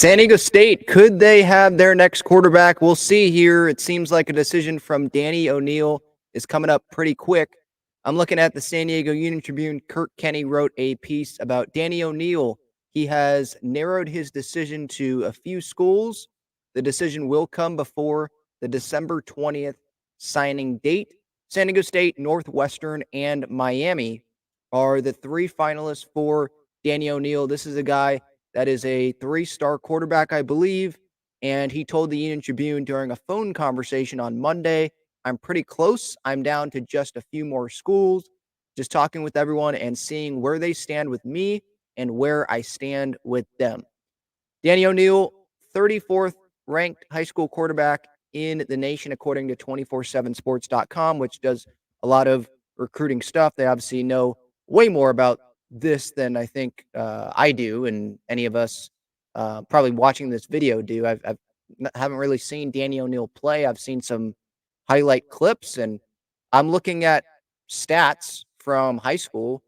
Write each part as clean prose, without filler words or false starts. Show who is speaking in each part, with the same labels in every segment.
Speaker 1: San Diego State, could they have their next quarterback? We'll see here. It seems like a decision from Danny O'Neill is coming up pretty quick. I'm looking at the San Diego Union Tribune. Kurt Kenny wrote a piece about Danny O'Neill. He has narrowed his decision to a few schools. The decision will come before the December 20th signing date. San Diego State, Northwestern, and Miami are the three finalists for Danny O'Neill. This is a guy that is a 3-star quarterback, I believe. And he told the Union Tribune during a phone conversation on Monday, I'm pretty close. I'm down to just a few more schools, just talking with everyone and seeing where they stand with me and where I stand with them. Danny O'Neill, 34th ranked high school quarterback in the nation, according to 247sports.com, which does a lot of recruiting stuff. They obviously know way more about this than I think I do, and any of us probably watching this video do. Haven't really seen Danny O'Neill play. I've seen some highlight clips, and I'm looking at stats from high school: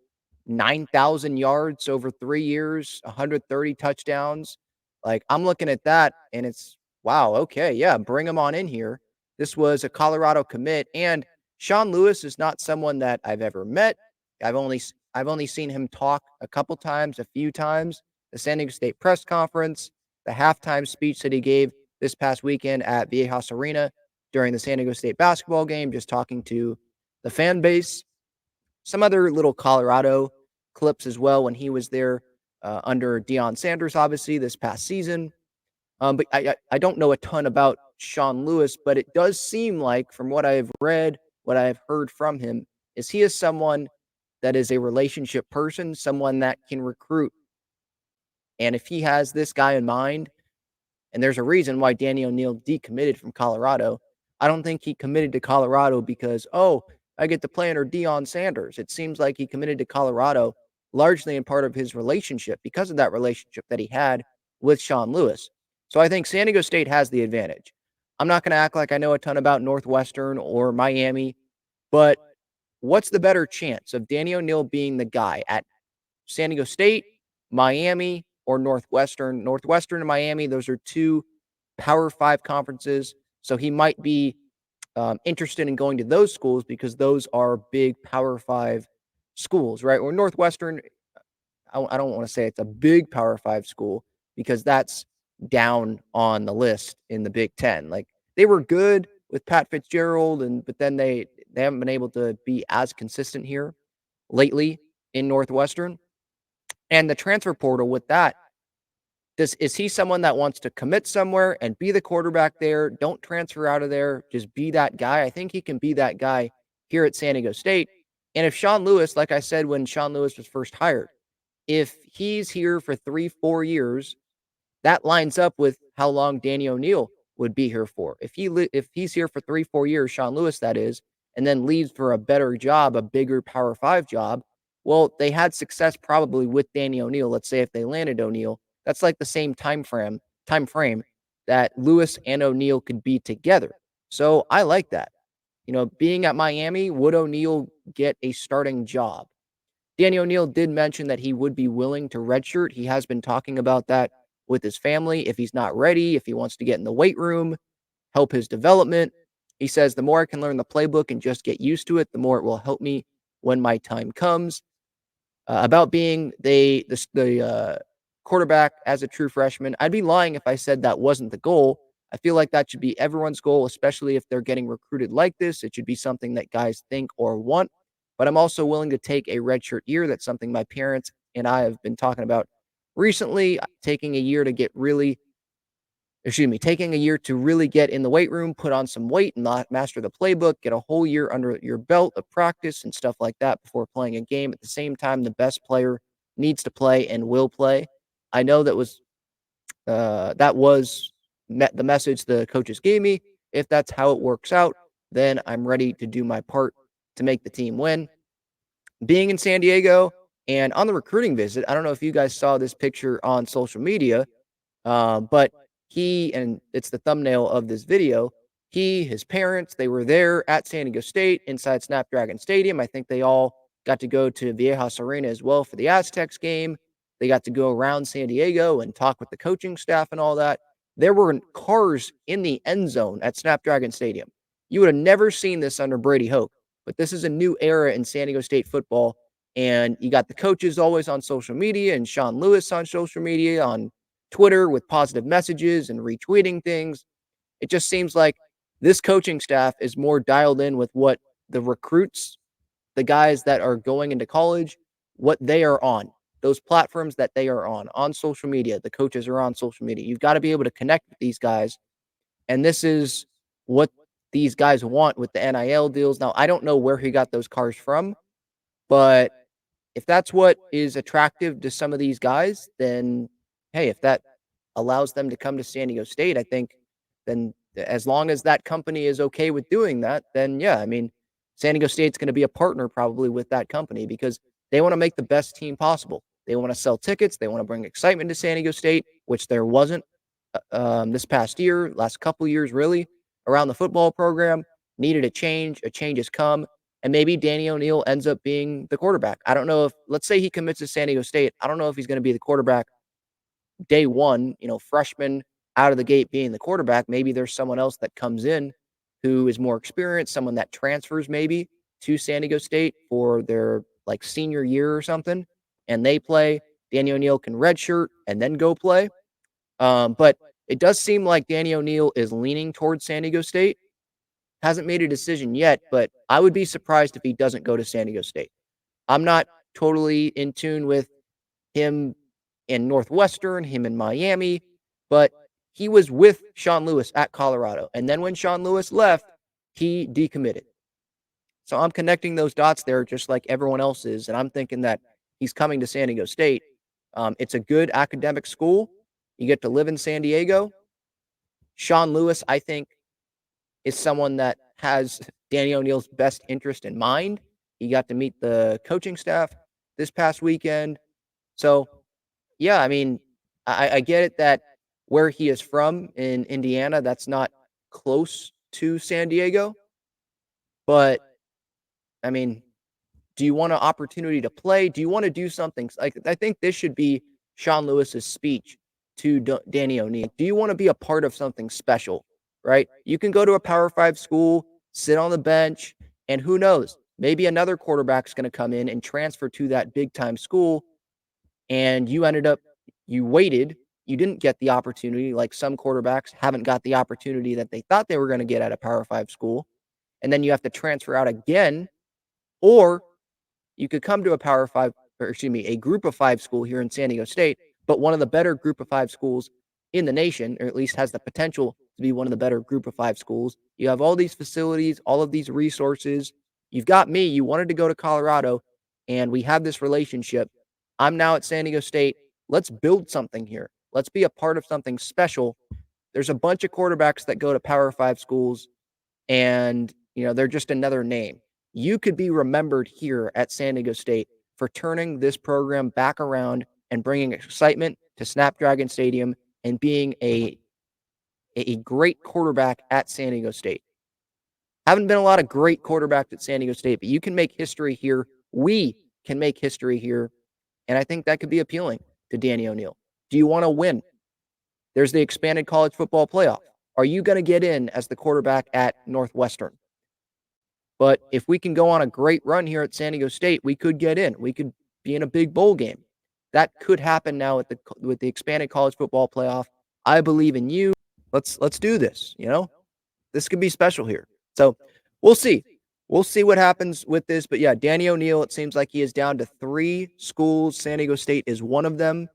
Speaker 1: 9,000 yards over 3 years, 130 touchdowns. Like, I'm looking at that, and it's wow. Okay, yeah, bring him on in here. This was a Colorado commit, and Sean Lewis is not someone that I've ever met. I've only seen him talk a couple times, a few times. The San Diego State press conference, the halftime speech that he gave this past weekend at Viejas Arena during the San Diego State basketball game, just talking to the fan base. Some other little Colorado clips as well when he was there under Deion Sanders, obviously, this past season. But I don't know a ton about Sean Lewis, but it does seem like, from what I've read, what I've heard from him, is he is someone that is a relationship person, someone that can recruit. And if he has this guy in mind, and there's a reason why Danny O'Neill decommitted from Colorado, I don't think he committed to Colorado because, oh, I get to play under Deion Sanders. It seems like he committed to Colorado largely in part of his relationship, because of that relationship that he had with Sean Lewis. So I think San Diego State has the advantage. I'm not going to act like I know a ton about Northwestern or Miami, but what's the better chance of Danny O'Neill being the guy at San Diego State, Miami, or Northwestern? Northwestern and Miami, those are two Power 5 conferences. So he might be interested in going to those schools because those are big Power 5 schools, right? Or Northwestern, I don't want to say it's a big Power 5 school because that's down on the list in the Big Ten. Like, they were good with Pat Fitzgerald, but then they haven't been able to be as consistent here lately in Northwestern. And the transfer portal with that, is he someone that wants to commit somewhere and be the quarterback there? Don't transfer out of there. Just be that guy. I think he can be that guy here at San Diego State. And if Sean Lewis, like I said when Sean Lewis was first hired, if he's here for 3-4 years, that lines up with how long Danny O'Neill would be here for. If he's here for 3-4 years, Sean Lewis that is, and then leaves for a better job, a bigger Power 5 job, well, they had success probably with Danny O'Neill. Let's say if they landed O'Neill, that's like the same time frame that Lewis and O'Neill could be together. So I like that. Being at Miami, would O'Neill get a starting job? Danny O'Neill did mention that he would be willing to redshirt. He has been talking about that with his family. If he's not ready, if he wants to get in the weight room, help his development. He says, the more I can learn the playbook and just get used to it, the more it will help me when my time comes. About being the quarterback as a true freshman, I'd be lying if I said that wasn't the goal. I feel like that should be everyone's goal, especially if they're getting recruited like this. It should be something that guys think or want. But I'm also willing to take a redshirt year. That's something my parents and I have been talking about recently, taking a year to really get in the weight room, put on some weight, and not master the playbook, get a whole year under your belt of practice and stuff like that before playing a game. At the same time, the best player needs to play and will play. I know that was the message the coaches gave me. If that's how it works out, then I'm ready to do my part to make the team win. Being in San Diego and on the recruiting visit, I don't know if you guys saw this picture on social media, but and it's the thumbnail of this video, his parents, they were there at San Diego State inside Snapdragon Stadium. I think they all got to go to Viejas Arena as well for the Aztecs game. They got to go around San Diego and talk with the coaching staff and all that. There were cars in the end zone at Snapdragon Stadium. You would have never seen this under Brady Hoke, but this is a new era in San Diego State football. And you got the coaches always on social media and Sean Lewis on social media, on Twitter with positive messages and retweeting things. It just seems like this coaching staff is more dialed in with what the recruits, the guys that are going into college, what they are on, those platforms that they are on social media. The coaches are on social media. You've got to be able to connect with these guys. And this is what these guys want with the NIL deals. Now, I don't know where he got those cars from, but if that's what is attractive to some of these guys, then hey, if that allows them to come to San Diego State, I think then as long as that company is okay with doing that, then yeah, I mean, San Diego State's going to be a partner probably with that company because they want to make the best team possible. They want to sell tickets. They want to bring excitement to San Diego State, which there wasn't this past year, last couple years, really, around the football program. Needed a change. A change has come. And maybe Danny O'Neil ends up being the quarterback. I don't know if, let's say he commits to San Diego State. I don't know if he's going to be the quarterback day one, freshman out of the gate being the quarterback. Maybe there's someone else that comes in who is more experienced, someone that transfers maybe to San Diego State for their like senior year or something, and they play. Danny O'Neil can redshirt and then go play. But it does seem like Danny O'Neil is leaning towards San Diego State. Hasn't made a decision yet, but I would be surprised if he doesn't go to San Diego State. I'm not totally in tune with him in Northwestern, him in Miami, but he was with Sean Lewis at Colorado. And then when Sean Lewis left, he decommitted. So I'm connecting those dots there just like everyone else is. And I'm thinking that he's coming to San Diego State. It's a good academic school. You get to live in San Diego. Sean Lewis, I think, is someone that has Danny O'Neil's best interest in mind. He got to meet the coaching staff this past weekend. So, yeah, I mean, I get it that where he is from in Indiana, that's not close to San Diego. But, I mean, do you want an opportunity to play? Do you want to do something? Like, I think this should be Sean Lewis's speech to Danny O'Neil. Do you want to be a part of something special? Right? You can go to a Power 5 school, sit on the bench, and who knows? Maybe another quarterback's going to come in and transfer to that big time school, and you waited, you didn't get the opportunity. Like some quarterbacks haven't got the opportunity that they thought they were going to get at a Power 5 school, and then you have to transfer out again, or you could come to a Power 5, or excuse me, a Group of 5 school here in San Diego State, but one of the better Group of 5 schools in the nation, or at least has the potential to be one of the better Group of 5 schools. You have all these facilities, all of these resources. You've got me. You wanted to go to Colorado, and we have this relationship. I'm now at San Diego State. Let's build something here. Let's be a part of something special. There's a bunch of quarterbacks that go to Power 5 schools, and they're just another name. You could be remembered here at San Diego State for turning this program back around and bringing excitement to Snapdragon Stadium and being a great quarterback at San Diego State. Haven't been a lot of great quarterbacks at San Diego State, but you can make history here. We can make history here, and I think that could be appealing to Danny O'Neil. Do you want to win? There's the expanded college football playoff. Are you going to get in as the quarterback at Northwestern? But if we can go on a great run here at San Diego State, we could get in. We could be in a big bowl game. That could happen now with the expanded college football playoff. I believe in you. Let's do this. This could be special here. So we'll see. We'll see what happens with this. But yeah, Danny O'Neil, it seems like he is down to 3 schools. San Diego State is one of them.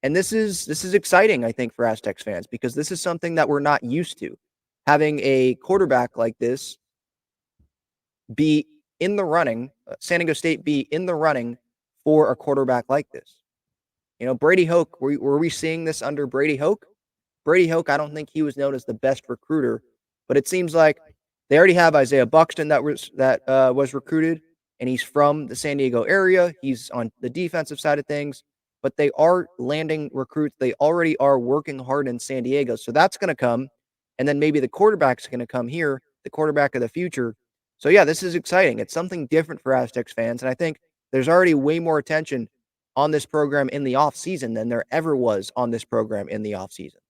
Speaker 1: And this is exciting, I think, for Aztecs fans, because this is something that we're not used to. Having a quarterback like this be in the running, San Diego State be in the running for a quarterback like this. Brady Hoke, were we seeing this under Brady Hoke? Brady Hoke, I don't think he was known as the best recruiter, but it seems like they already have Isaiah Buxton that was recruited, and he's from the San Diego area. He's on the defensive side of things, but they are landing recruits. They already are working hard in San Diego, so that's going to come, and then maybe the quarterback's going to come here, the quarterback of the future. So yeah, this is exciting. It's something different for Aztecs fans, and I think there's already way more attention on this program in the offseason than there ever was on this program in the offseason.